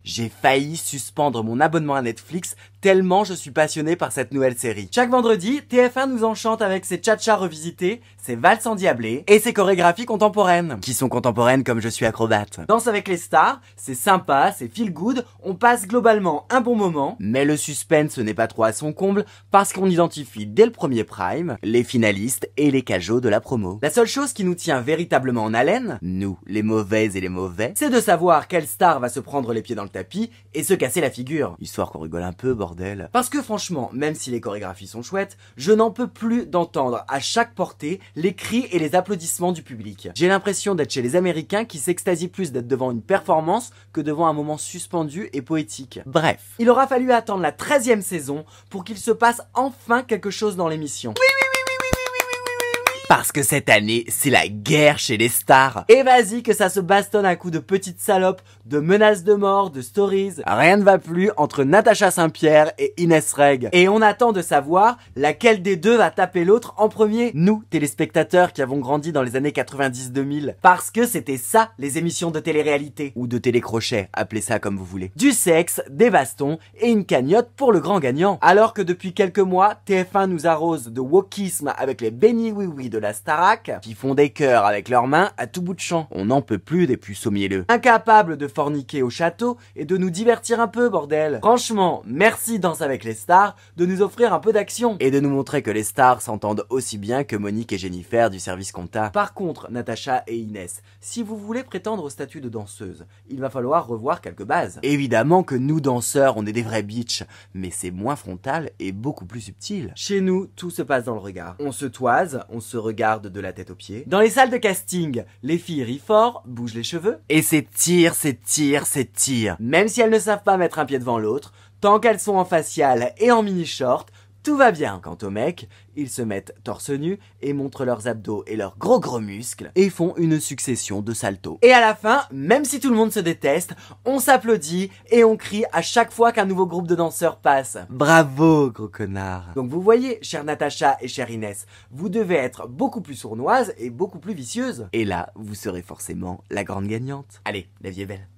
J'ai failli suspendre mon abonnement à Netflix tellement je suis passionné par cette nouvelle série. Chaque vendredi, TF1 nous enchante avec ses tcha-tcha revisités, ses valses endiablées et ses chorégraphies contemporaines. Qui sont contemporaines comme je suis acrobate. Danse avec les stars, c'est sympa, c'est feel good, on passe globalement un bon moment, mais le suspense n'est pas trop à son comble parce qu'on identifie dès le premier prime les finalistes et les cajots de la promo. La seule chose qui nous tient véritablement en haleine, nous, les mauvaises et les mauvais, c'est de savoir quelle star va se prendre les pieds dans le tapis et se casser la figure. Histoire qu'on rigole un peu, bordel. Parce que franchement, même si les chorégraphies sont chouettes, je n'en peux plus d'entendre à chaque portée les cris et les applaudissements du public. J'ai l'impression d'être chez les Américains qui s'extasient plus d'être devant une performance que devant un moment suspendu et poétique. Bref, il aura fallu attendre la 13e saison pour qu'il se passe enfin quelque chose dans l'émission. Parce que cette année, c'est la guerre chez les stars. Et vas-y que ça se bastonne à coups de petites salopes, de menaces de mort, de stories. Rien ne va plus entre Natacha Saint-Pierre et Inès Reg. Et on attend de savoir laquelle des deux va taper l'autre en premier. Nous, téléspectateurs qui avons grandi dans les années 90-2000. Parce que c'était ça, les émissions de télé-réalité. Ou de télécrochet, appelez ça comme vous voulez. Du sexe, des bastons et une cagnotte pour le grand gagnant. Alors que depuis quelques mois, TF1 nous arrose de wokisme avec les bénis oui-oui de la Starac, qui font des cœurs avec leurs mains à tout bout de champ. On n'en peut plus des puceaux mielleux. Incapables de forniquer au château et de nous divertir un peu, bordel. Franchement, merci Danse avec les stars de nous offrir un peu d'action et de nous montrer que les stars s'entendent aussi bien que Monique et Jennifer du service compta. Par contre, Natacha et Inès, si vous voulez prétendre au statut de danseuse, il va falloir revoir quelques bases. Évidemment que nous danseurs, on est des vrais bitches, mais c'est moins frontal et beaucoup plus subtil. Chez nous, tout se passe dans le regard. On se toise, on se regarde de la tête aux pieds. Dans les salles de casting, les filles rient fort, bougent les cheveux, et c'est tir. Même si elles ne savent pas mettre un pied devant l'autre, tant qu'elles sont en facial et en mini-short, tout va bien. Quant aux mecs, ils se mettent torse nu et montrent leurs abdos et leurs gros muscles et font une succession de saltos. Et à la fin, même si tout le monde se déteste, on s'applaudit et on crie à chaque fois qu'un nouveau groupe de danseurs passe. Bravo, gros connard. Donc vous voyez, chère Natacha et chère Inès, vous devez être beaucoup plus sournoise et beaucoup plus vicieuse. Et là, vous serez forcément la grande gagnante. Allez, la vie est belle.